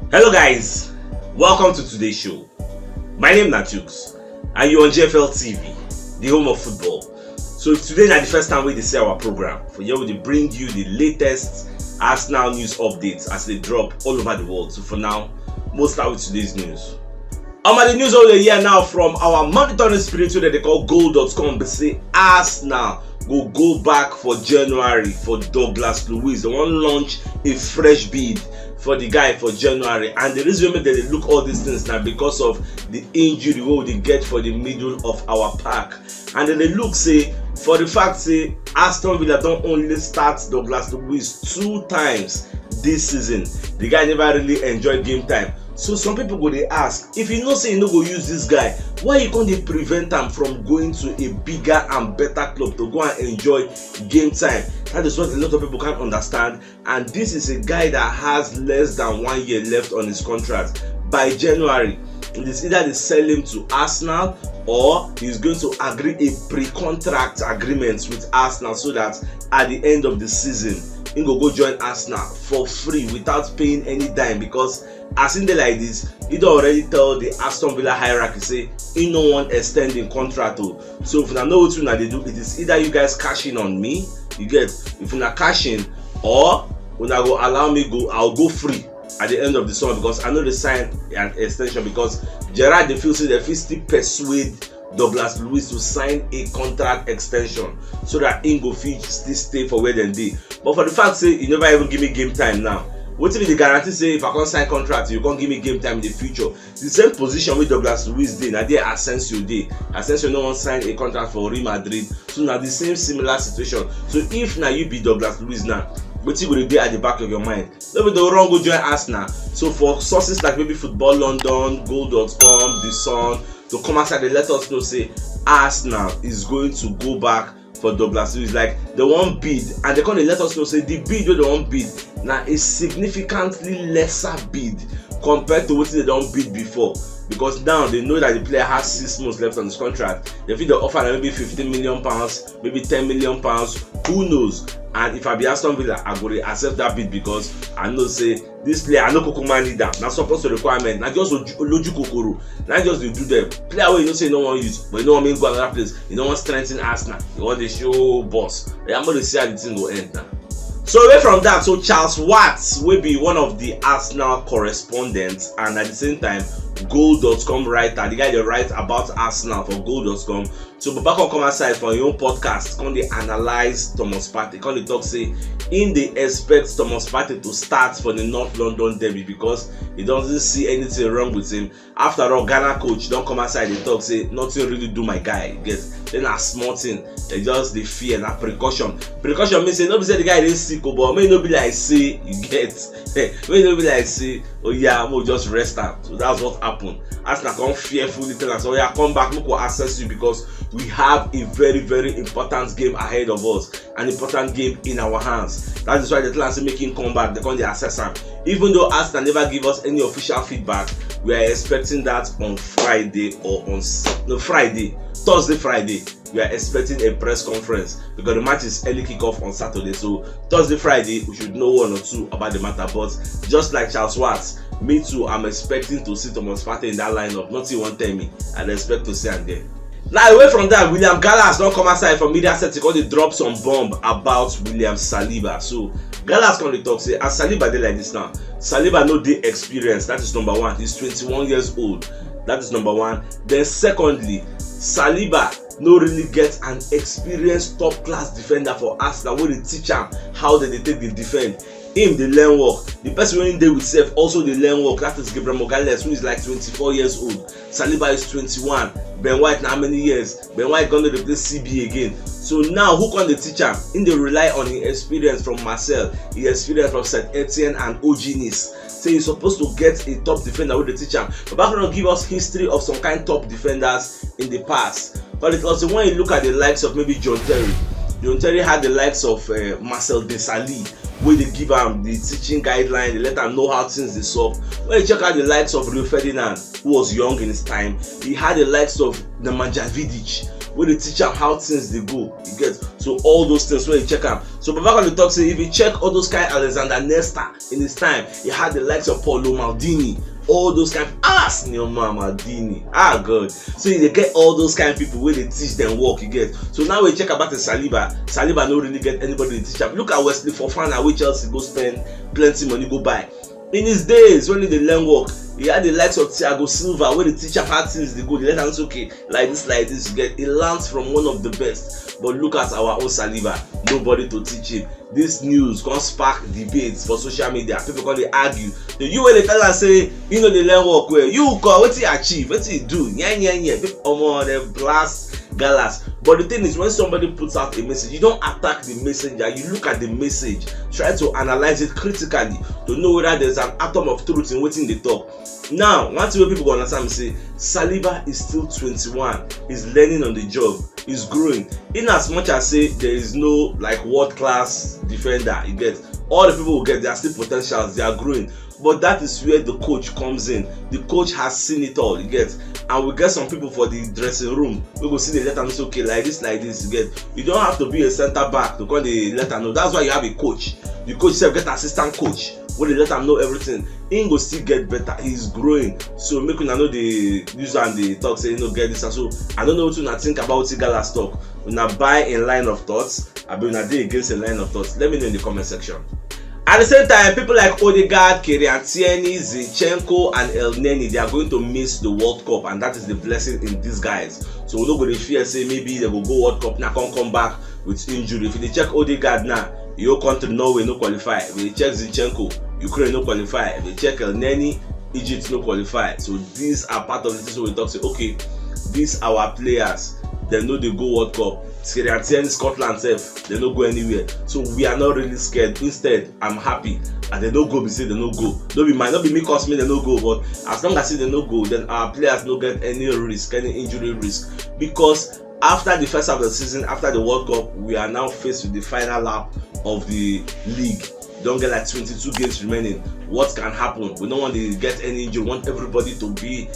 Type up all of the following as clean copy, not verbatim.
Hello guys, welcome to today's show. My name is CHUKS and you're on JFL TV, the home of football. So if today is the first time we see our program, for here we bring you the latest Arsenal news updates as they drop all over the world. So for now, we'll start with today's news. The news of the year now from our monitoring spirit that they call goal.com. They say Arsenal will go back for January for Douglas Luiz. They want to launch a fresh bid for the guy for January, and the reason that they look all these things now because of the injury they get for the middle of our pack, and then they look say for the fact say Aston Villa don't only start Douglas Luiz 2 times this season. The guy never really enjoyed game time. So some people go they ask, if you know say you no go use this guy, why you can't prevent him from going to a bigger and better club to go and enjoy game time? That is what a lot of people can't understand. And this is a guy that has less than 1 year left on his contract. By January, it is either they sell him to Arsenal or he's going to agree a pre-contract agreement with Arsenal so that at the end of the season, he go join Arsenal for free without paying any dime, because as in the like this, he don't already tell the Aston Villa hierarchy say he no one extending contract. So if you know what they do, it is either you guys cash in on me, you get, if you not cash in, or when I go allow me go, I'll go free at the end of the summer, because I know they sign an extension, because Gerard they feel still persuade Douglas Luiz to sign a contract extension so that Ingo Fitch still stay for where they dey. But for the fact say you never even give me game time now, what if the guarantee say if I can't sign contract you can't give me game time in the future? The same position with Douglas Luiz did, now there Asensio dey. Asensio no one sign a contract for Real Madrid, so now the same similar situation. So if now you be Douglas Luiz now, what you will be at the back of your mind? Maybe the wrong go join Arsenal. So for sources like maybe Football London, Goal.com, The Sun, to come outside and let us know say Arsenal is going to go back for Douglas Luiz. Like they won't bid, and they can't let us know say the bid they won't bid now is significantly lesser bid compared to what they don't bid before, because now they know that the player has 6 months left on his contract. They feel they offer maybe £15 million, maybe £10 million, who knows. And if I be Aston Villa, I go accept that bid, because I know say this player I know Kokoma need that. Not supposed to requirement. Not just Loju Kokoro. Not just they do them. Player where you know say no one use, but you know what I mean go another place. You don't want strengthen Arsenal. You want the show boss. I'm going to see how the thing will end now. So away from that, so Charles Watts will be one of the Arsenal correspondents, and at the same time Goal.com writer, the guy that writes about Arsenal for Goal.com. So Babako come aside for your own podcast, can they analyze Thomas Partey? Can they talk say in they expect Thomas Partey to start for the North London derby because he doesn't see anything wrong with him. After all, Ghana coach don't come aside and talk say nothing really do my guy. Get then a small thing, they just the fear and precaution. Precaution means say nobody say the guy is sick, but may not be like say you get may not be like say oh yeah, we'll just rest out. So that's what happened. Arsenal come fearfully tell us, oh yeah, come back, look what access you, because we have a very, very important game ahead of us, an important game in our hands. That is why the Atlanta making comeback, they come the assess him. Even though Arsenal never give us any official feedback, we are expecting that on Friday or on Thursday, Friday. We are expecting a press conference because the match is early kickoff on Saturday. So Thursday, Friday, we should know 1 or 2 about the matter. But just like Charles Watts, me too, I'm expecting to see Thomas Partey in that lineup. Nothing won't tell me. I expect to see him there. Now away from that, William Gallas don't come aside from media set because they drop some bomb about William Saliba. So Gallas come to talk say as Saliba dey like this now. Saliba no dey experience. That is number 1. He's 21 years old. That is number 1. Then secondly, Saliba no really get an experienced top class defender for Arsenal where they teach him how they take the defend. Him they learn work. The person when they with Sept also they learn work. That is Gabriel Magalhaes, who is like 24 years old. Saliba is 21. Ben White now how many years? Ben White gonna replace CB again. So now who can they teach him? In they rely on his experience from Marcel, his experience from Saint Etienne and OG Nice. So he's supposed to get a top defender with the teacher. But back now give us history of some kind top defenders in the past. But it also when you look at the likes of maybe John Terry had the likes of Marcel Desailly, where they give him the teaching guideline, they let him know how things they solve. When you check out the likes of Rio Ferdinand, who was young in his time, he had the likes of Nemanja Vidic, where they teach them how things they go. You get so all those things where you check them. So Baba on the talk say if you check all those kind of Alexander Nesta in his time, he had the likes of Paulo Maldini. All those kind of Maldini. God. So they get all those kind of people where they teach them work, you get. So now we check about the Saliba. Saliba don't really get anybody to teach him. Look at Wesley Fofana, where Chelsea go spend plenty money, go buy. In his days, when they learn work, he had the likes of Thiago Silva, where the teacher had things they go, they let him say, okay, like this, you get. He learns from one of the best. But look at our own Saliba, nobody to teach him. This news can spark debates for social media. People can they argue. You when they tell us say, you know, they learn work where you call what you achieve, what you do, they blast galas. But the thing is, when somebody puts out a message, you don't attack the messenger, you look at the message, try to analyze it critically to know whether there's an atom of truth in what they talk. Now, one thing people go understand say Saliba is still 21, he's learning on the job, he's growing. In as much as say there is no like world class defender, you get all the people who get there are still potentials, they are growing. But that is where the coach comes in. The coach has seen it all, you get. And we get some people for the dressing room. We go see the letter and say, okay, like this, you get. You don't have to be a center back to call the letter know. That's why you have a coach. The coach self get assistant coach. When they let him know everything, he go still get better. He's growing. So make una know the user and the talk say, get this. And so I don't know what you think about what Gala's talk. When I buy in line of thoughts, I be when I day against a line of thoughts. Let me know in the comment section. At the same time, people like Odegaard, Tierney, Zinchenko, and El Neni, they are going to miss the World Cup, and that is the blessing in disguise. So we're not going to fear say maybe they will go World Cup now, can't come back with injury. If they check Odegaard now, your country Norway no qualify. If they check Zinchenko, Ukraine no qualify. If they check El Neni, Egypt no qualify. So these are part of the things we talk say, okay, these are our players. They know they go World Cup. Tierney, Scotland self, they don't go anywhere. So we are not really scared. Instead, I'm happy. And they don't go, we say they don't go. Might not be me cause me they don't go, but as long as they don't go, then our players don't get any risk, any injury risk. Because after the first half of the season, after the World Cup, we are now faced with the final lap of the league. Don't get like 22 games remaining. What can happen? We don't want to get any injury. We want everybody to be,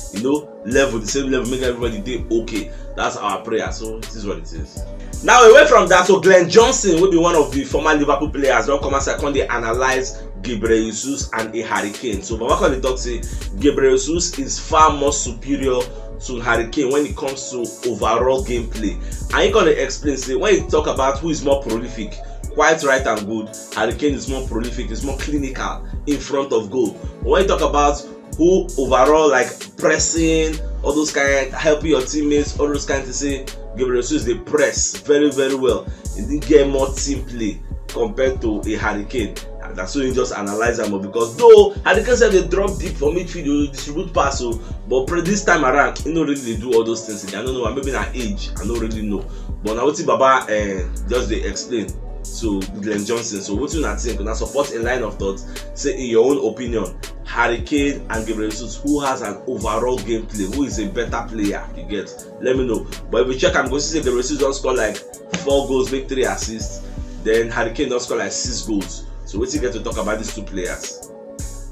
level, the same level, make everybody do okay. That's our prayer. So this is what it is. Now away from that, so Glenn Johnson will be one of the former Liverpool players. Don't come and second they analyze Gabriel Jesus and a Harry Kane. So Baba can talk say Gabriel Jesus is far more superior to Harry Kane when it comes to overall gameplay. And he gonna explain say when you talk about who is more prolific, quite right and good, Harry Kane is more prolific, is more clinical in front of goal. But when you talk about who overall like pressing, all those kind, helping your teammates, all those kind to say Gabriel Jesus they press very, very well. He didn't get more team play compared to a Harry Kane. And that's why you just analyze them because though Harry Kane said they drop deep for midfield, you distribute pass, but this time around, he don't really do all those things. I don't know, maybe not age, I don't really know. But now what Baba just they explain. So Glenn Johnson. So what you not think? Now support a line of thought. Say in your own opinion, Harry Kane and Gabriel Jesus, who has an overall gameplay, who is a better player? You get? Let me know. But if we check, I'm going to say Gabriel Jesus don't score like 4 goals, make 3 assists. Then Harry Kane don't score like 6 goals. So what you get to talk about these 2 players?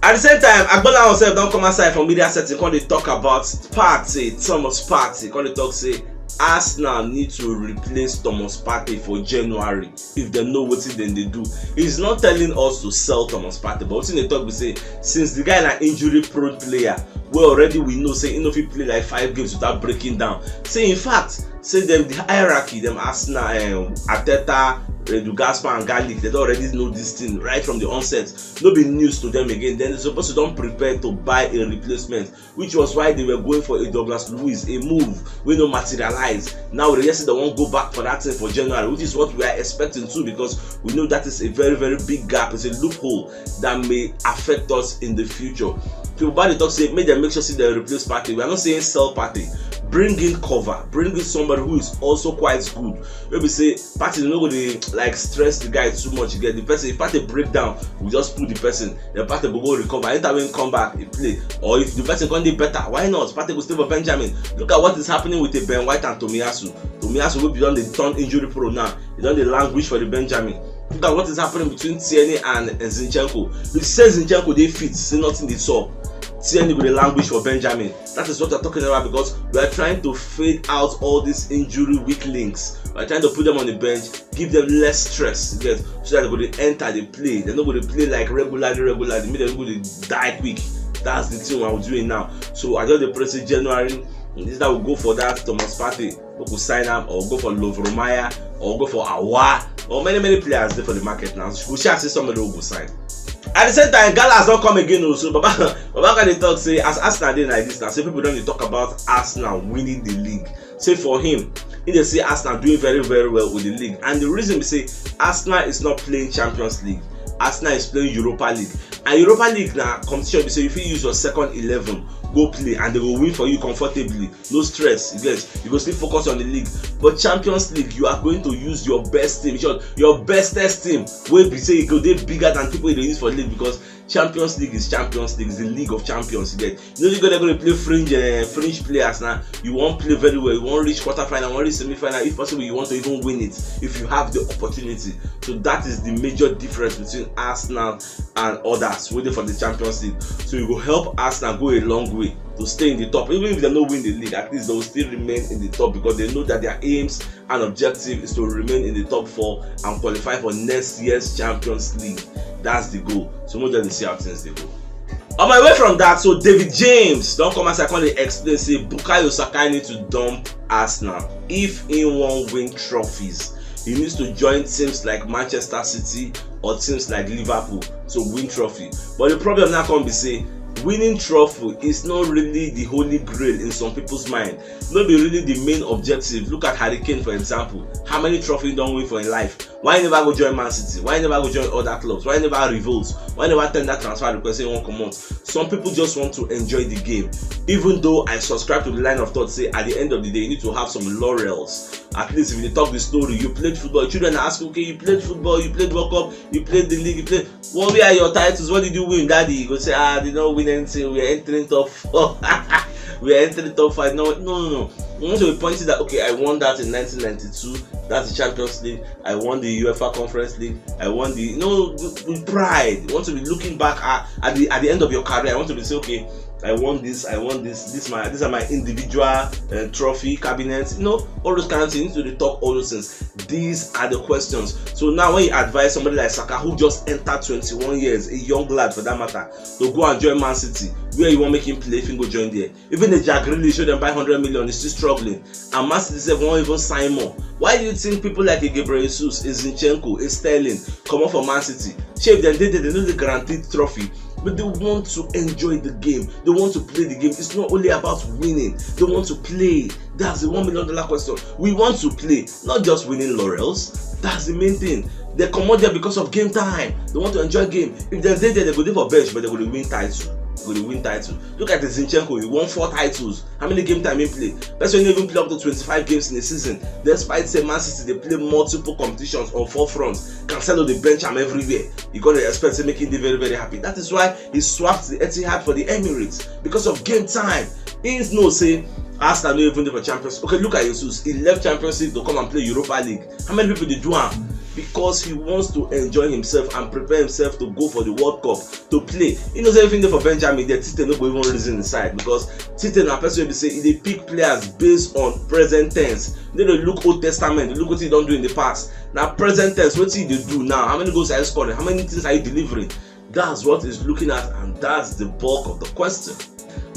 At the same time, Agbola himself don't come aside from media setting. When they talk about Partey, Thomas Partey, when they talk say Arsenal need to replace Thomas Partey for January if they know what then they do. He's not telling us to sell Thomas Partey, but what they talk we say since the guy is an injury prone player, well already we know say if he play like 5 games without breaking down. Say in fact, say them the hierarchy, them Arsenal, Arteta, Edu Gaspar and Garlic, they already know this thing right from the onset. No be news to them again. Then they're supposed to don't prepare to buy a replacement, which was why they were going for a Douglas Luiz, a move we no materialize. Now they just they won't go back for that thing for January, which is what we are expecting too, because we know that is a very, very big gap. It's a loophole that may affect us in the future. People by the talk say make sure see they replace Partey. We are not saying sell Partey. Bring in cover, bring in somebody who is also quite good. Maybe say Partey no go dey like stress the guy too much. You get the person, if Partey break down, we just put the person, the Partey go recover. Anytime when come back, he play. Or if the person can do better, why not? Partey go stay for Benjamin. Look at what is happening with the Ben White and Tomiyasu. Tomiyasu will be on the turn injury pro now. He done the language for the Benjamin. Look at what is happening between Tierney and Zinchenko. If says Zinchenko they fit, say nothing they saw. Tierney with the language for Benjamin. That is what we're talking about, because we are trying to fade out all these injury weak links. We are trying to put them on the bench, give them less stress, so that they're going to enter the play. They're not going to play like regularly. Make them going to die quick. That's the thing I'm doing now. So I just the press in January. This is that we'll go for that Thomas Partey, we could sign up, or go for Lovromaya, or go for Awa, or many players there for the market now. We shall see somebody who will sign. At the same time, Gala has not come again also. Baba can talk say as Arsenal dey like this now. Say people don't talk about Arsenal winning the league. Say for him, he dey say Arsenal doing very well with the league, and the reason we say Arsenal is not playing Champions League. Arsenal is playing Europa League, and Europa League na competition be say if you use your second 11 go play and they will win for you comfortably, no stress. You go still focus on the league. But Champions League, you are going to use your best team, your bestest team. Wey be say you go dey bigger than people they use for league, because Champions League is Champions League, is the league of champions. You know you're going to play fringe players now. You won't play very well. You won't reach quarterfinal, won't reach semi-final. If possible, you want to even win it if you have the opportunity. So that is the major difference between Arsenal and others waiting for the Champions League. So it will help Arsenal go a long way to stay in the top. Even if they don't win the league, at least they will still remain in the top, because they know that their aims and objective is to remain in the top 4 and qualify for next year's Champions League. That's the goal. So we'll just see how things they go. On my way from that, so David James don't come as I can explain, say Bukayo Saka need to dump Arsenal if he won't win trophies. He needs to join teams like Manchester City or teams like Liverpool to win trophy. But the problem now can be say winning trophy is not really the holy grail in some people's mind. Not be really the main objective. Look at Harry Kane for example. How many trophies don't win for in life? Why never go join Man City? Why never go join other clubs? Why never revolt? Why never tender transfer request say won't come out? Some people just want to enjoy the game. Even though I subscribe to the line of thought, say at the end of the day you need to have some laurels. At least if you talk the story, you played football. Children ask, okay, you played football, you played World Cup, you played the league, you played. What were your titles? What did you win, Daddy? You go say, did not win anything. We are entering top 4. We are entering top 5. No. You want to be pointing that okay, I won that in 1992. That's the Champions League. I won the UEFA Conference League. I won the with pride. You want to be looking back at the end of your career. I want to be say okay, I won this. These are my individual trophy cabinets. All those kind of things. You need to talk all those things. These are the questions. So now when you advise somebody like Saka, who just entered 21 years, a young lad for that matter, to go and join Man City, where you want to make him play if he go join there. Even the Jack really show them buy 100 million, he's still struggling. And Man City won't even sign more. Why do you think people like Gabriel Jesus, Zinchenko, Sterling come up for Man City? If they know the guaranteed trophy, but they want to enjoy the game. They want to play the game. It's not only about winning. They want to play. That's the $1 million question. We want to play, not just winning laurels. That's the main thing. They come out there because of game time. They want to enjoy game. If they're there, they go there for bench, but they're going to win title. Look at the Zinchenko, he won 4 titles. How many game time he play? Person even play up to 25 games in a season. Despite say Man City, they play multiple competitions on 4 fronts. Cancelo the bench him everywhere. You gotta expect to make him very happy. That is why he swapped the Etihad for the Emirates because of game time. He no say Arsenal no even there for Champions. Okay, look at Jesus. He left Champions League to come and play Europa League. How many people they do him? Because he wants to enjoy himself and prepare himself to go for the World Cup to play. He knows everything there for Benjamin. They Tite no go even reason inside because Tite na person will say they pick players based on present tense. They don't look Old Testament. They look what he don't do in the past. Now present tense, what they do now? How many goals are you scoring? How many things are you delivering? That's what he's looking at, and that's the bulk of the question.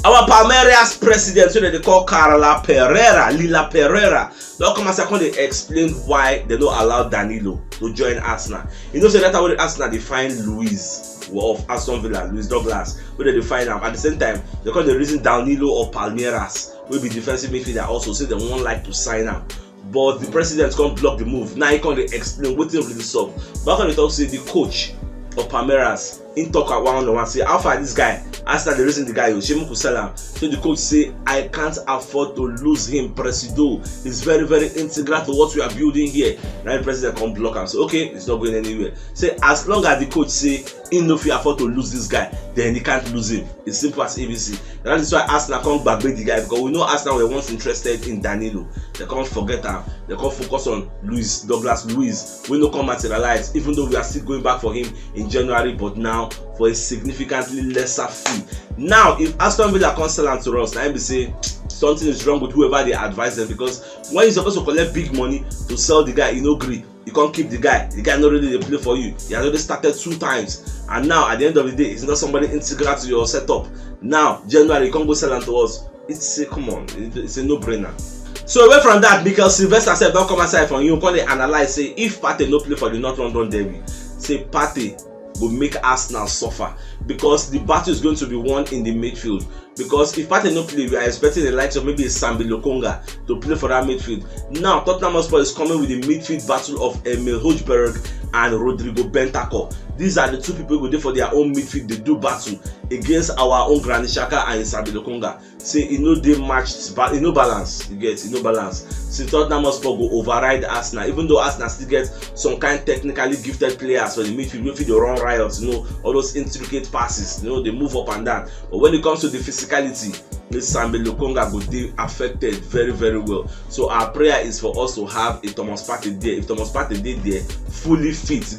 Our Palmeiras president, so that they call Lila Pereira, don't come and second they explain why they don't allow Danilo to join Arsenal. You know, so that's how Arsenal define Luis of Aston Villa, Luis Douglas, where they define him. At the same time, they call the reason Danilo of Palmeiras will be defensive midfielder also, say they won't like to sign him. But the president can't block the move. Now he can't explain what they really solve. Back when they talk, say the coach of Palmeiras in talk at one-on-one, say how far this guy. After the reason the guy Shemu could sell him. So the coach say I can't afford to lose him. Presido is very integral to what we are building here. Now the president can't block him. So okay, it's not going anywhere. Say as long as the coach say he no fit afford to lose this guy, then he can't lose him. It's simple as ABC. That is why Arsenal can't back the guy, because we know Arsenal were once interested in Danilo. They can't forget him. They can't focus on Luis Douglas. We no come materialize, even though we are still going back for him in January, but now now for a significantly lesser fee. Now, if Aston Villa can't sell to us, now be say something is wrong with whoever they advise them, because when you're supposed to collect big money to sell the guy, you know, agree. You can't keep the guy not really play for you. He has already started 2 times, and now at the end of the day, it's not somebody integral to your setup. Now, January, you can't go sell to us. It's a come on, it's a no-brainer. So away from that, because Sylvester said don't come aside from you, can they analyze, say if Partey no play for the North London derby, say Partey will make Arsenal suffer, because the battle is going to be won in the midfield. Because if Partey no play, we are expecting the likes of maybe Sambi Lokonga to play for that midfield. Now Tottenham Hotspur is coming with the midfield battle of Emil Hojbjerg and Rodrigo Bentancur. These are the 2 people who go there for their own midfield. They do battle against our own Granit Xhaka and Sambi Lokonga. Say they matched, but no balance. You get no balance. So Tottenham Hotspur go override Arsenal, even though Arsenal still get some kind of technically gifted players for the midfield. Midfield they run riots, all those intricate passes, they move up and down. But when it comes to the physicality, this Sambi Lokonga will be affected very, very well. So our prayer is for us to have a Thomas Partey there. If Thomas Partey there fully fit,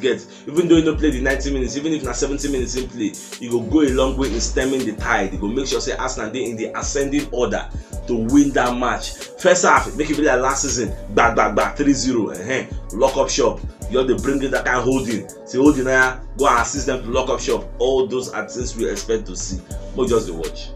even though you don't play the 90 minutes, even if not 70 minutes in play, you will go a long way in stemming the tide. You will make sure say Arsenal they in the ascending order to win that match. First half, make it be like last season, back 3-0, lock up shop. You have to bring in that kind of holding. Say holding there, go and assist them to lock up shop. All those are things we expect to see. But just the watch.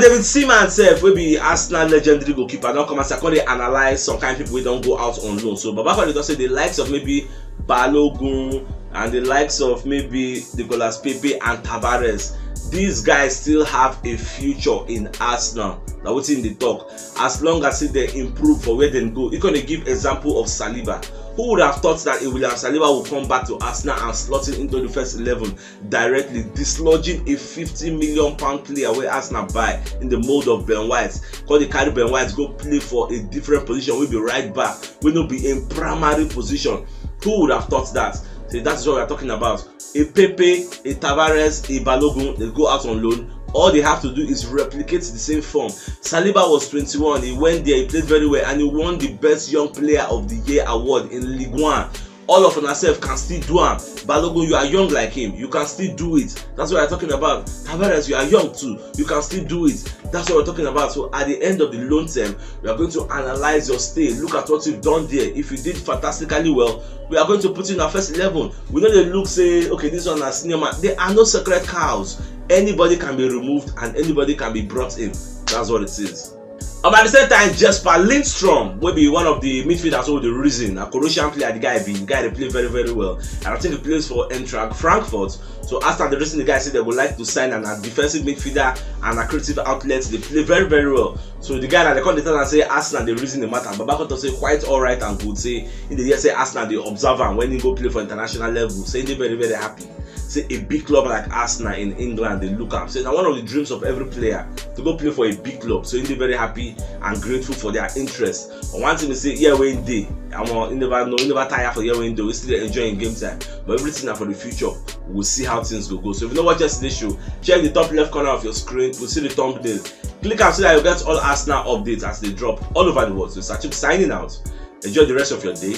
David Seaman self will be Arsenal legendary goalkeeper. Now come and secondly analyze some kind of people we don't go out on loan. So Baba does say the likes of maybe Balogun and the likes of maybe Nicolas Pepe and Tavares. These guys still have a future in Arsenal. Now what's in the talk? As long as they improve for where they go. You're gonna give example of Saliba. Who would have thought that William Saliba will come back to Arsenal and slot in into the first 11 directly, dislodging a £50 million player where Arsenal buy in the mold of Ben White? Because they carry Ben White go play for a different position, will be right back, will not be in primary position. Who would have thought that? So that's what we're talking about. A Pepe, a Tavares, a Balogun, they go out on loan. All they have to do is replicate the same form. Saliba was 21, he went there, he played very well, and he won the Best Young Player of the Year award in Ligue 1. All of ourselves can still do it. Balogun, you are young like him, you can still do it. That's what we're talking about. Tavares, you are young too, you can still do it. That's what we're talking about. So at the end of the loan term, we are going to analyze your stay, look at what you've done there. If you did fantastically well, we are going to put you in our first 11. We know they look, say, okay, this one is senior man. There are no sacred cows. Anybody can be removed and anybody can be brought in. That's what it is. At the same time, Jesper Lindstrom will be one of the midfielders who the reason. A Croatian player, the guy they play very, very well. And I think he plays for Eintracht Frankfurt. So after the reason, the guy said they would like to sign a defensive midfielder and a creative outlet. They play very, very well. So the guy that they come to and say Arsenal, the reason the matter. But back to say quite alright and good. Say in the year say Arsenal, they observe and when he go play for international level, say they very, very happy. Say a big club like Arsenal in England, they look up. Say now one of the dreams of every player to go play for a big club. So they're very happy and grateful for their interest. But one thing they say, yeah, when they, you never tire for year when they, we still enjoying game time. But everything are for the future. We'll see how things go. So if you know what yesterday's show, check the top left corner of your screen. We'll see the thumbnail. Click out so that you get all Arsenal updates as they drop all over the world. So CHUKS signing out. Enjoy the rest of your day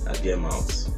and game out.